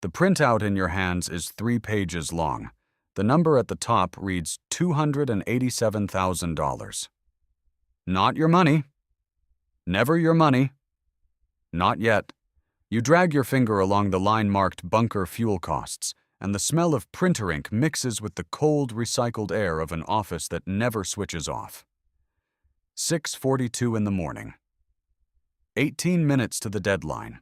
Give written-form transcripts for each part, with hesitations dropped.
The printout in your hands is 3 pages long. The number at the top reads $287,000. Not your money. Never your money. Not yet. You drag your finger along the line marked bunker fuel costs, and the smell of printer ink mixes with the cold, recycled air of an office that never switches off. 6:42 in the morning. 18 minutes to the deadline.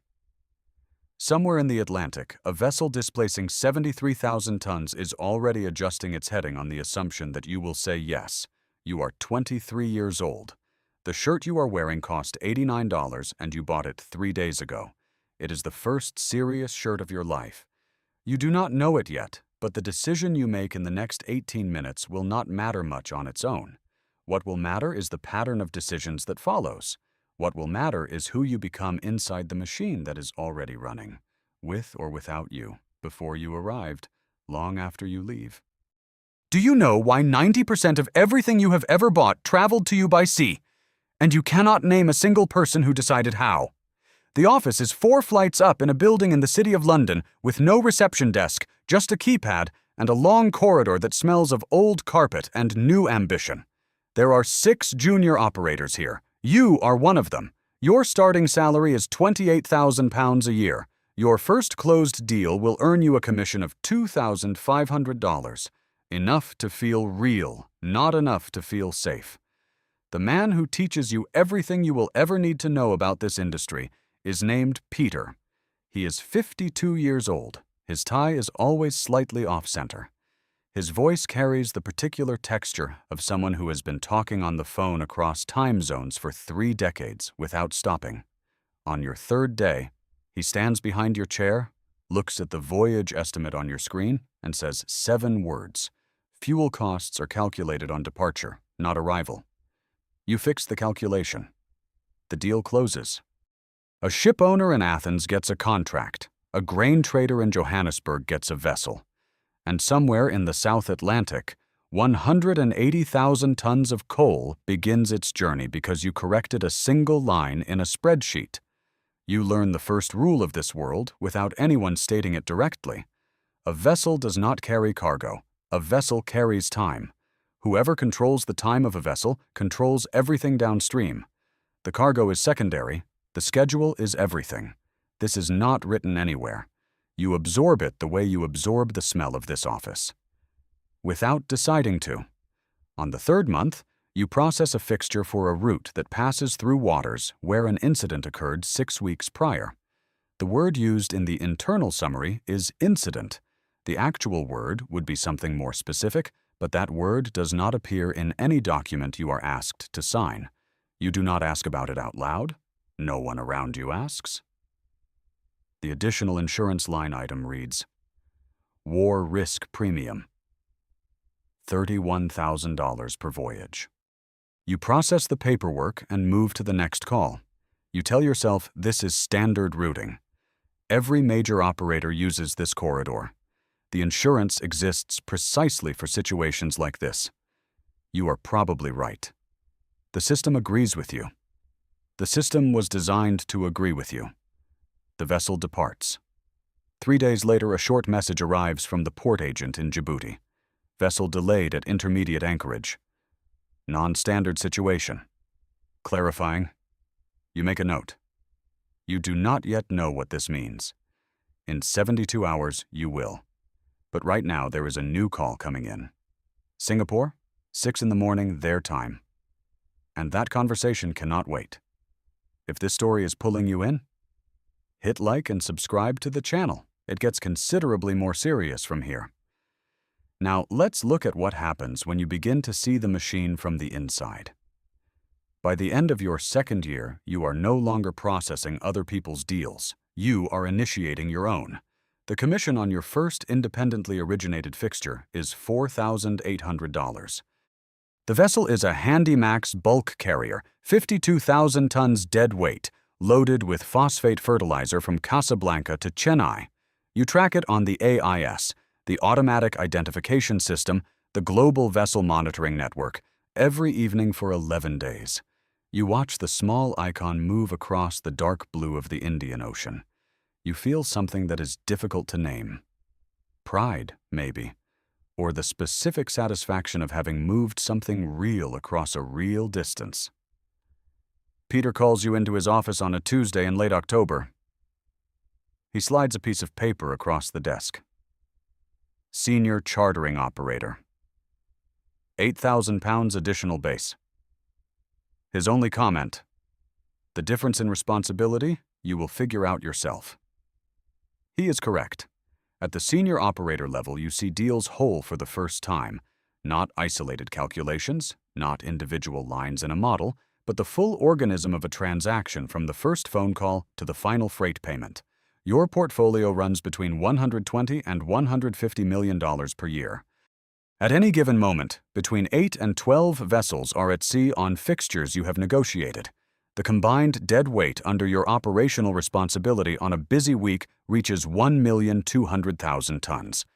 Somewhere in the Atlantic, a vessel displacing 73,000 tons is already adjusting its heading on the assumption that you will say yes. You are 23 years old. The shirt you are wearing cost $89 and you bought it 3 days ago. It is the first serious shirt of your life. You do not know it yet, but the decision you make in the next 18 minutes will not matter much on its own. What will matter is the pattern of decisions that follows. What will matter is who you become inside the machine that is already running, with or without you, before you arrived, long after you leave. Do you know why 90% of everything you have ever bought traveled to you by sea? And you cannot name a single person who decided how. The office is 4 flights up in a building in the city of London with no reception desk, just a keypad, and a long corridor that smells of old carpet and new ambition. There are 6 junior operators here. You are one of them. Your starting salary is £28,000 a year. Your first closed deal will earn you a commission of $2,500. Enough to feel real, not enough to feel safe. The man who teaches you everything you will ever need to know about this industry is named Peter. He is 52 years old. His tie is always slightly off-center. His voice carries the particular texture of someone who has been talking on the phone across time zones for 3 decades without stopping. On your 3rd day, he stands behind your chair, looks at the voyage estimate on your screen, and says 7 words. Fuel costs are calculated on departure, not arrival. You fix the calculation. The deal closes. A ship owner in Athens gets a contract. A grain trader in Johannesburg gets a vessel. And somewhere in the South Atlantic, 180,000 tons of coal begins its journey because you corrected a single line in a spreadsheet. You learn the first rule of this world without anyone stating it directly. A vessel does not carry cargo. A vessel carries time. Whoever controls the time of a vessel controls everything downstream. The cargo is secondary. The schedule is everything. This is not written anywhere. You absorb it the way you absorb the smell of this office. Without deciding to. On the 3rd month, you process a fixture for a route that passes through waters where an incident occurred 6 weeks prior. The word used in the internal summary is incident. The actual word would be something more specific, but that word does not appear in any document you are asked to sign. You do not ask about it out loud. No one around you asks. The additional insurance line item reads, War Risk Premium, $31,000 per voyage. You process the paperwork and move to the next call. You tell yourself this is standard routing. Every major operator uses this corridor. The insurance exists precisely for situations like this. You are probably right. The system agrees with you. The system was designed to agree with you. The vessel departs. 3 days later, a short message arrives from the port agent in Djibouti. Vessel delayed at intermediate anchorage. Non-standard situation. Clarifying. You make a note. You do not yet know what this means. In 72 hours, you will. But right now, there is a new call coming in. Singapore, 6 in the morning, their time. And that conversation cannot wait. If this story is pulling you in, hit like and subscribe to the channel. It gets considerably more serious from here. Now, let's look at what happens when you begin to see the machine from the inside. By the end of your 2nd year, you are no longer processing other people's deals. You are initiating your own. The commission on your first independently originated fixture is $4,800. The vessel is a Handymax bulk carrier, 52,000 tons dead weight, loaded with phosphate fertilizer from Casablanca to Chennai. You track it on the AIS, the Automatic Identification System, the Global Vessel Monitoring Network, every evening for 11 days. You watch the small icon move across the dark blue of the Indian Ocean. You feel something that is difficult to name. Pride, maybe, or the specific satisfaction of having moved something real across a real distance. Peter calls you into his office on a Tuesday in late October. He slides a piece of paper across the desk. Senior chartering operator. 8,000 pounds additional base. His only comment: the difference in responsibility you will figure out yourself. He is correct. At the senior operator level, you see deals whole for the first time, not isolated calculations, not individual lines in a model, but the full organism of a transaction from the first phone call to the final freight payment. Your portfolio runs between $120 and $150 million per year. At any given moment, between 8 and 12 vessels are at sea on fixtures you have negotiated. The combined dead weight under your operational responsibility on a busy week reaches 1,200,000 tons.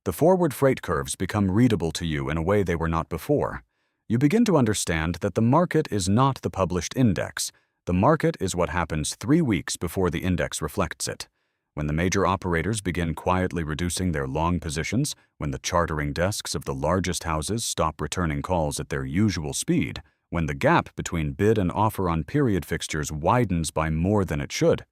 The forward freight curves become readable to you in a way they were not before. You begin to understand that the market is not the published index. The market is what happens 3 weeks before the index reflects it. When the major operators begin quietly reducing their long positions, when the chartering desks of the largest houses stop returning calls at their usual speed, when the gap between bid and offer on period fixtures widens by more than it should,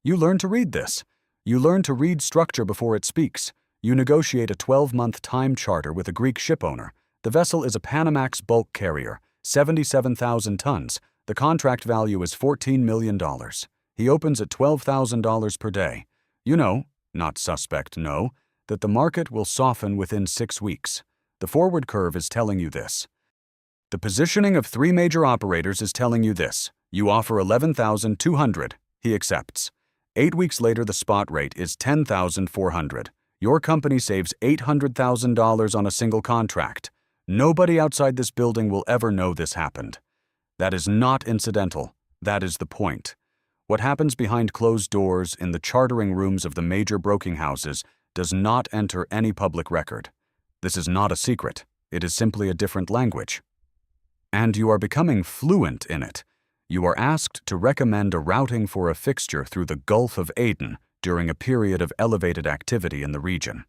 you learn to read this. You learn to read structure before it speaks. You negotiate a 12-month time charter with a Greek shipowner. The vessel is a Panamax bulk carrier, 77,000 tons. The contract value is $14 million. He opens at $12,000 per day. You know, not suspect know, that the market will soften within 6 weeks. The forward curve is telling you this. The positioning of 3 major operators is telling you this. You offer $11,200. He accepts. 8 weeks later, the spot rate is $10,400. Your company saves $800,000 on a single contract. Nobody outside this building will ever know this happened. That is not incidental. That is the point. What happens behind closed doors in the chartering rooms of the major broking houses does not enter any public record. This is not a secret. It is simply a different language. And you are becoming fluent in it. You are asked to recommend a routing for a fixture through the Gulf of Aden during a period of elevated activity in the region.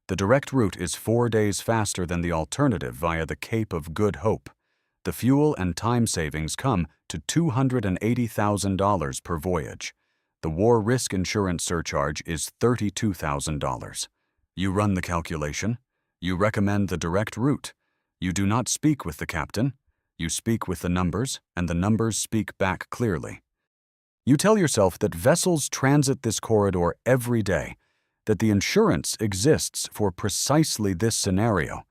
The direct route is 4 days faster than the alternative via the Cape of Good Hope. The fuel and time savings come to $280,000 per voyage. The war risk insurance surcharge is $32,000. You run the calculation. You recommend the direct route. You do not speak with the captain. You speak with the numbers, and the numbers speak back clearly. You tell yourself that vessels transit this corridor every day, that the insurance exists for precisely this scenario,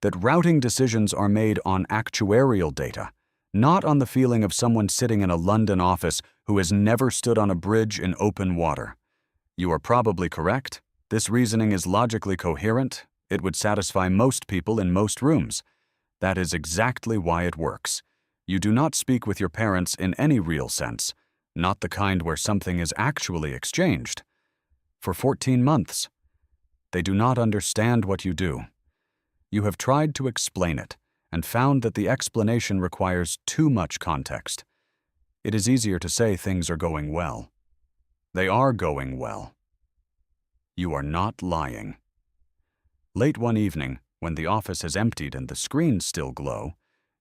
that routing decisions are made on actuarial data, not on the feeling of someone sitting in a London office who has never stood on a bridge in open water. You are probably correct. This reasoning is logically coherent. It would satisfy most people in most rooms. That is exactly why it works. You do not speak with your parents in any real sense, not the kind where something is actually exchanged. For 14 months, they do not understand what you do. You have tried to explain it and found that the explanation requires too much context. It is easier to say things are going well. They are going well. You are not lying. Late one evening, when the office has emptied and the screens still glow,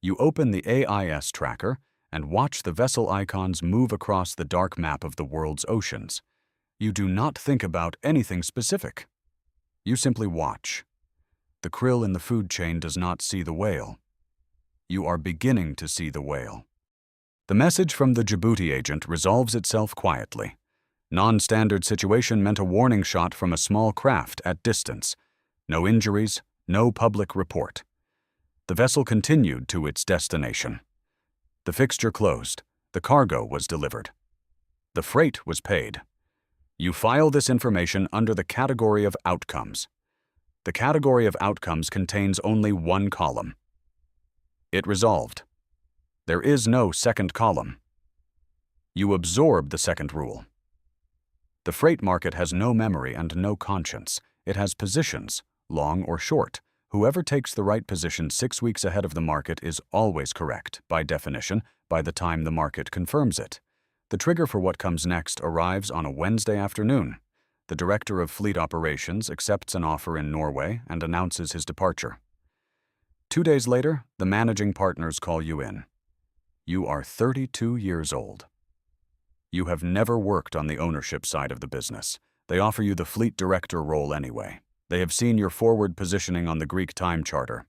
you open the AIS tracker and watch the vessel icons move across the dark map of the world's oceans. You do not think about anything specific. You simply watch. The krill in the food chain does not see the whale. You are beginning to see the whale. The message from the Djibouti agent resolves itself quietly. Non-standard situation meant a warning shot from a small craft at distance. No injuries, no public report. The vessel continued to its destination. The fixture closed. The cargo was delivered. The freight was paid. You file this information under the category of outcomes. The category of outcomes contains only one column. It resolved. There is no second column. You absorb the second rule. The freight market has no memory and no conscience. It has positions, long or short. Whoever takes the right position 6 weeks ahead of the market is always correct, by definition, by the time the market confirms it. The trigger for what comes next arrives on a Wednesday afternoon. The director of fleet operations accepts an offer in Norway and announces his departure. 2 days later, the managing partners call you in. You are 32 years old. You have never worked on the ownership side of the business. They offer you the fleet director role anyway. They have seen your forward positioning on the Greek time charter.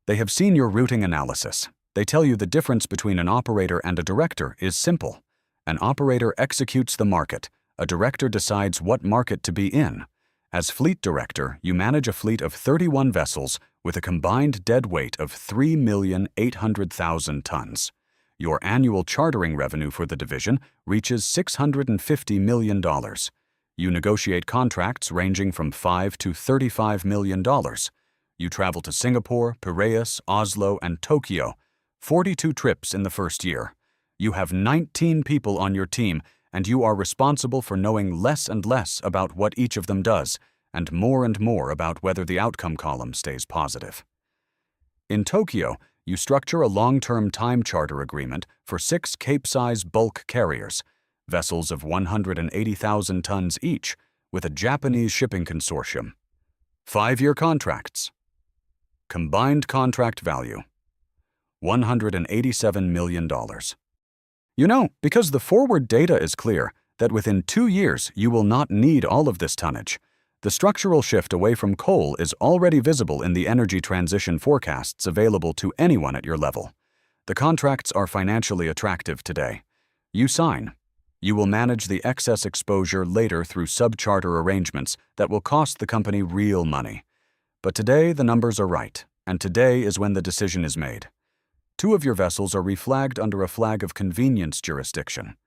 They have seen your routing analysis. They tell you the difference between an operator and a director is simple. An operator executes the market. A director decides what market to be in. As fleet director, you manage a fleet of 31 vessels with a combined dead weight of 3,800,000 tons. Your annual chartering revenue for the division reaches $650 million. You negotiate contracts ranging from $5 to $35 million. You travel to Singapore, Piraeus, Oslo, and Tokyo, 42 trips in the first year. You have 19 people on your team, and you are responsible for knowing less and less about what each of them does, and more about whether the outcome column stays positive. In Tokyo, you structure a long-term time charter agreement for 6 Capesize bulk carriers, vessels of 180,000 tons each, with a Japanese shipping consortium. 5-year contracts. Combined contract value, $187 million. You know, because the forward data is clear, that within 2 years you will not need all of this tonnage. The structural shift away from coal is already visible in the energy transition forecasts available to anyone at your level. The contracts are financially attractive today. You sign. You will manage the excess exposure later through sub-charter arrangements that will cost the company real money. But today the numbers are right, and today is when the decision is made. 2 of your vessels are reflagged under a flag of convenience jurisdiction.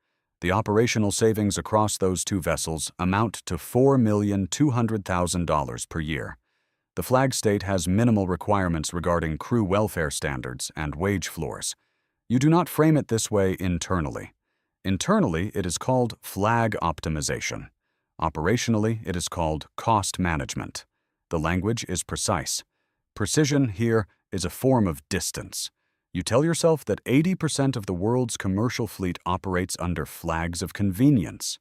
The operational savings across those 2 vessels amount to $4,200,000 per year. The flag state has minimal requirements regarding crew welfare standards and wage floors. You do not frame it this way internally. Internally, it is called flag optimization. Operationally, it is called cost management. The language is precise. Precision here is a form of distance. You tell yourself that 80% of the world's commercial fleet operates under flags of convenience.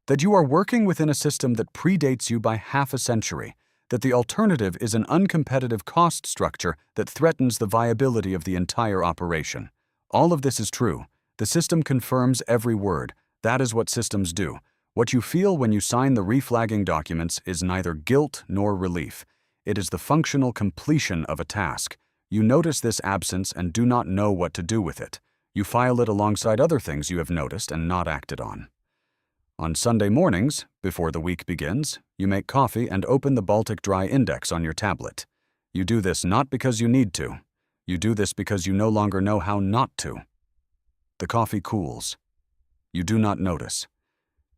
That you are working within a system that predates you by half a century. That the alternative is an uncompetitive cost structure that threatens the viability of the entire operation. All of this is true. The system confirms every word. That is what systems do. What you feel when you sign the reflagging documents is neither guilt nor relief. It is the functional completion of a task. You notice this absence and do not know what to do with it. You file it alongside other things you have noticed and not acted on. On Sunday mornings, before the week begins, you make coffee and open the Baltic Dry Index on your tablet. You do this not because you need to. You do this because you no longer know how not to. The coffee cools. You do not notice.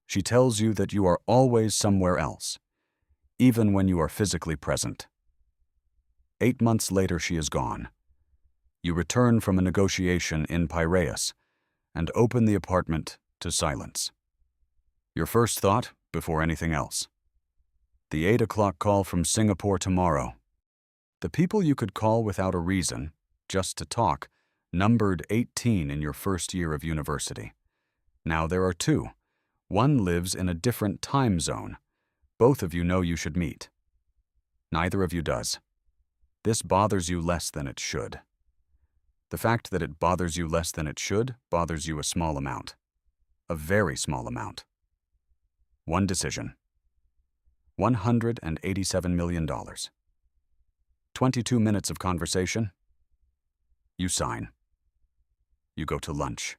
She tells you that you are always somewhere else, even when you are physically present. 8 months later, she is gone. You return from a negotiation in Piraeus and open the apartment to silence. Your first thought, before anything else. The 8 o'clock call from Singapore tomorrow. The people you could call without a reason, just to talk, numbered 18 in your first year of university. Now there are 2. One lives in a different time zone. Both of you know you should meet. Neither of you does. This bothers you less than it should. The fact that it bothers you less than it should bothers you a small amount. A very small amount. One decision. $187 million. 22 minutes of conversation. You sign. You go to lunch.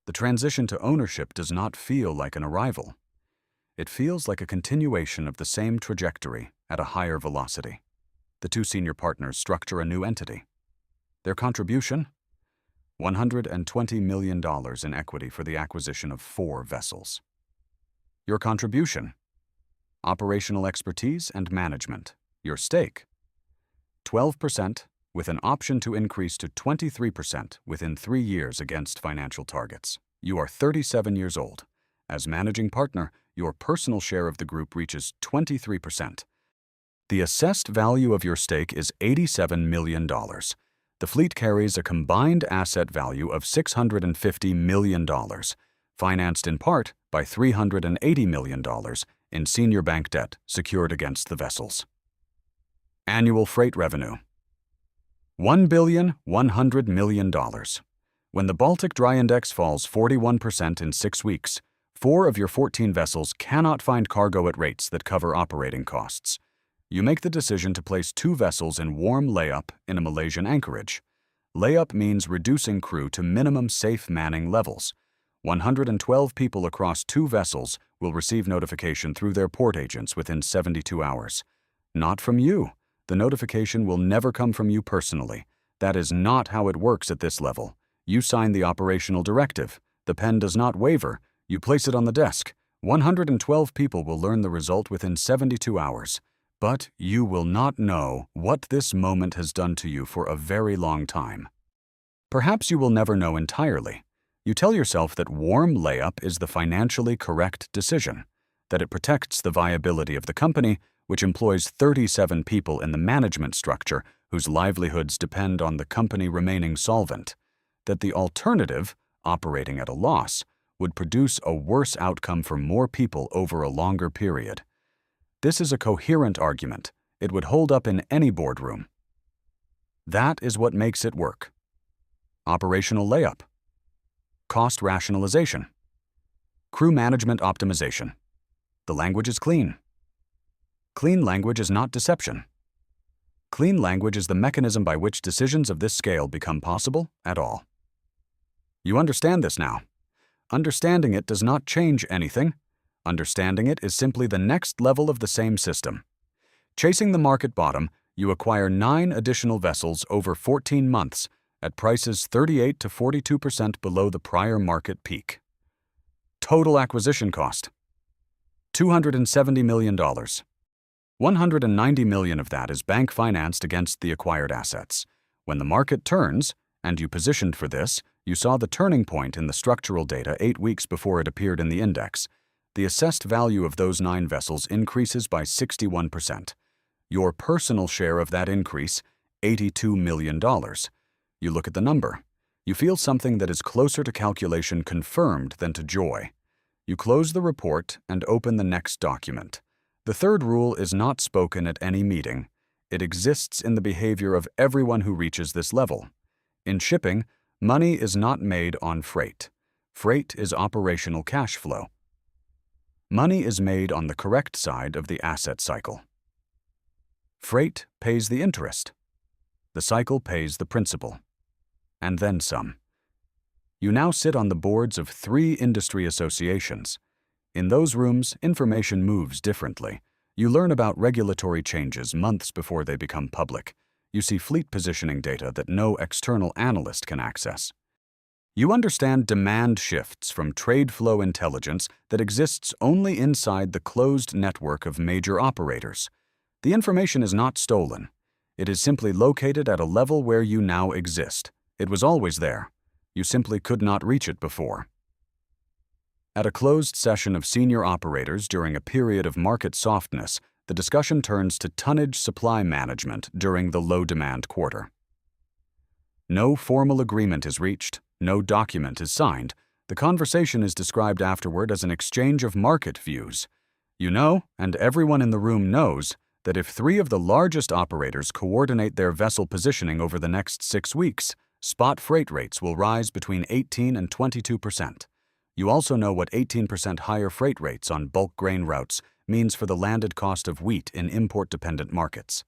The transition to ownership does not feel like an arrival. It feels like a continuation of the same trajectory at a higher velocity. The 2 senior partners structure a new entity. Their contribution? $120 million in equity for the acquisition of 4 vessels. Your contribution? Operational expertise and management. Your stake? 12%, with an option to increase to 23% within 3 years against financial targets. You are 37 years old. As managing partner, your personal share of the group reaches 23%. The assessed value of your stake is $87 million. The fleet carries a combined asset value of $650 million, financed in part by $380 million in senior bank debt secured against the vessels. Annual freight revenue: $1,100 million. When the Baltic Dry Index falls 41% in 6 weeks, 4 of your 14 vessels cannot find cargo at rates that cover operating costs. You make the decision to place 2 vessels in warm layup in a Malaysian anchorage. Layup means reducing crew to minimum safe manning levels. 112 people across 2 vessels will receive notification through their port agents within 72 hours. Not from you. The notification will never come from you personally. That is not how it works at this level. You sign the operational directive. The pen does not waver. You place it on the desk. 112 people will learn the result within 72 hours. But you will not know what this moment has done to you for a very long time. Perhaps you will never know entirely. You tell yourself that warm layup is the financially correct decision, that it protects the viability of the company, which employs 37 people in the management structure whose livelihoods depend on the company remaining solvent, that the alternative, operating at a loss, would produce a worse outcome for more people over a longer period. This is a coherent argument. It would hold up in any boardroom. That is what makes it work. Operational layup. Cost rationalization. Crew management optimization. The language is clean. Clean language is not deception. Clean language is the mechanism by which decisions of this scale become possible at all. You understand this now. Understanding it does not change anything. Understanding it is simply the next level of the same system. Chasing the market bottom, you acquire 9 additional vessels over 14 months at prices 38 to 42% below the prior market peak. Total acquisition cost: $270 million. $190 million of that is bank financed against the acquired assets. When the market turns, and you positioned for this, you saw the turning point in the structural data 8 weeks before it appeared in the index. The assessed value of those 9 vessels increases by 61%. Your personal share of that increase, $82 million. You look at the number. You feel something that is closer to calculation confirmed than to joy. You close the report and open the next document. The third rule is not spoken at any meeting. It exists in the behavior of everyone who reaches this level. In shipping, money is not made on freight. Freight is operational cash flow. Money is made on the correct side of the asset cycle. Freight pays the interest. The cycle pays the principal. And then some. You now sit on the boards of 3 industry associations. In those rooms, information moves differently. You learn about regulatory changes months before they become public. You see fleet positioning data that no external analyst can access. You understand demand shifts from trade flow intelligence that exists only inside the closed network of major operators. The information is not stolen. It is simply located at a level where you now exist. It was always there. You simply could not reach it before. At a closed session of senior operators during a period of market softness, the discussion turns to tonnage supply management during the low-demand quarter. No formal agreement is reached. No document is signed. The conversation is described afterward as an exchange of market views. You know, and everyone in the room knows, that if 3 of the largest operators coordinate their vessel positioning over the next 6 weeks, spot freight rates will rise between 18 and 22%. You also know what 18% higher freight rates on bulk grain routes means for the landed cost of wheat in import-dependent markets.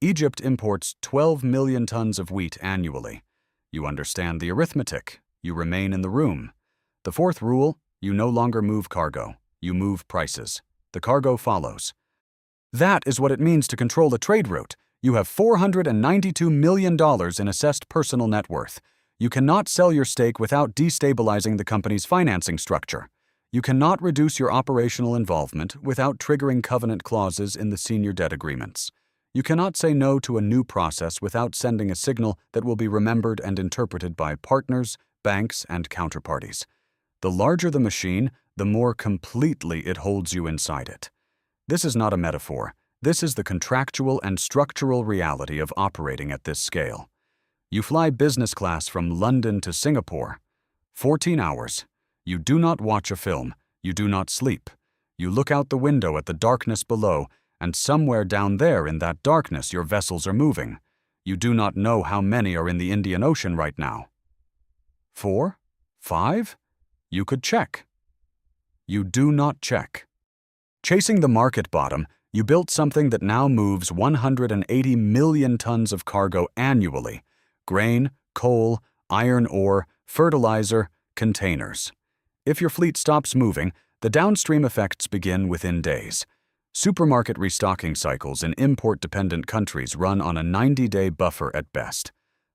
Egypt imports 12 million tons of wheat annually. You understand the arithmetic. You remain in the room. The 4th rule: you no longer move cargo. You move prices. The cargo follows. That is what it means to control a trade route. You have $492 million in assessed personal net worth. You cannot sell your stake without destabilizing the company's financing structure. You cannot reduce your operational involvement without triggering covenant clauses in the senior debt agreements. You cannot say no to a new process without sending a signal that will be remembered and interpreted by partners, banks, and counterparties. The larger the machine, the more completely it holds you inside it. This is not a metaphor. This is the contractual and structural reality of operating at this scale. You fly business class from London to Singapore. 14 hours. You do not watch a film. You do not sleep. You look out the window at the darkness below, and somewhere down there in that darkness your vessels are moving. You do not know how many are in the Indian Ocean right now. 4? 5? You could check. You do not check. Chasing the market bottom, you built something that now moves 180 million tons of cargo annually: grain, coal, iron ore, fertilizer, containers. If your fleet stops moving, the downstream effects begin within days. Supermarket restocking cycles in import-dependent countries run on a 90-day buffer at best.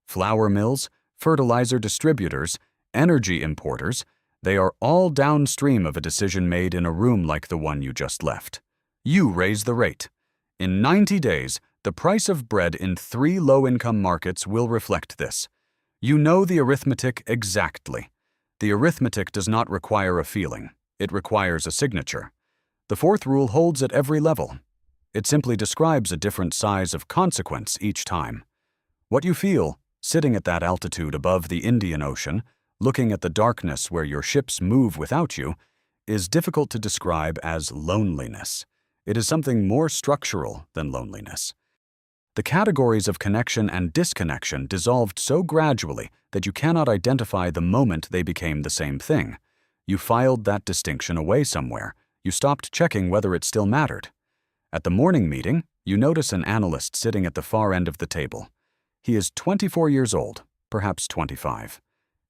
Flour mills, fertilizer distributors, energy importers, they are all downstream of a decision made in a room like the one you just left. You raise the rate. In 90 days, the price of bread in 3 low-income markets will reflect this. You know the arithmetic exactly. The arithmetic does not require a feeling. It requires a signature. The 4th rule holds at every level. It simply describes a different size of consequence each time. What you feel, sitting at that altitude above the Indian Ocean, looking at the darkness where your ships move without you, is difficult to describe as loneliness. It is something more structural than loneliness. The categories of connection and disconnection dissolved so gradually that you cannot identify the moment they became the same thing. You filed that distinction away somewhere. You stopped checking whether it still mattered. At the morning meeting, you notice an analyst sitting at the far end of the table. He is 24 years old, perhaps 25.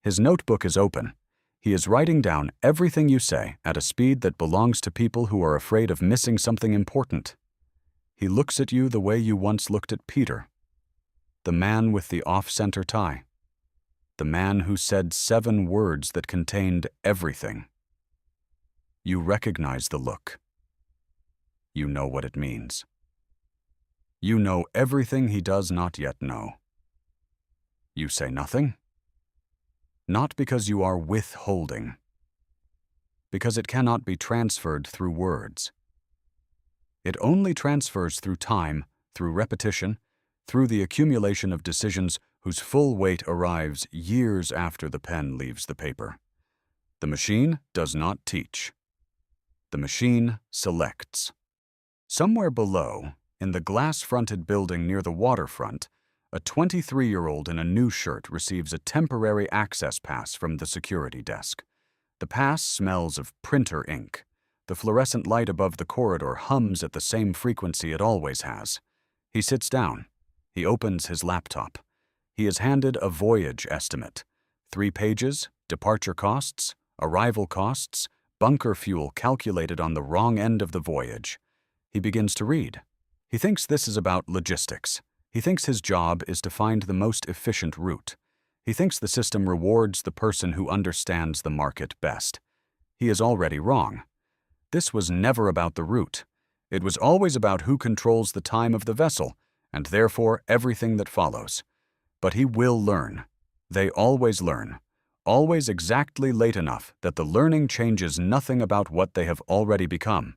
His notebook is open. He is writing down everything you say at a speed that belongs to people who are afraid of missing something important. He looks at you the way you once looked at Peter, the man with the off-center tie, the man who said 7 words that contained everything. You recognize the look. You know what it means. You know everything he does not yet know. You say nothing? Not because you are withholding, because it cannot be transferred through words. It only transfers through time, through repetition, through the accumulation of decisions whose full weight arrives years after the pen leaves the paper. The machine does not teach. The machine selects. Somewhere below, in the glass-fronted building near the waterfront, a 23-year-old in a new shirt receives a temporary access pass from the security desk. The pass smells of printer ink. The fluorescent light above the corridor hums at the same frequency it always has. He sits down. He opens his laptop. He is handed a voyage estimate. 3 pages, departure costs, arrival costs, bunker fuel calculated on the wrong end of the voyage. He begins to read. He thinks this is about logistics. He thinks his job is to find the most efficient route. He thinks the system rewards the person who understands the market best. He is already wrong. This was never about the route. It was always about who controls the time of the vessel, and therefore everything that follows. But he will learn. They always learn. Always exactly late enough that the learning changes nothing about what they have already become.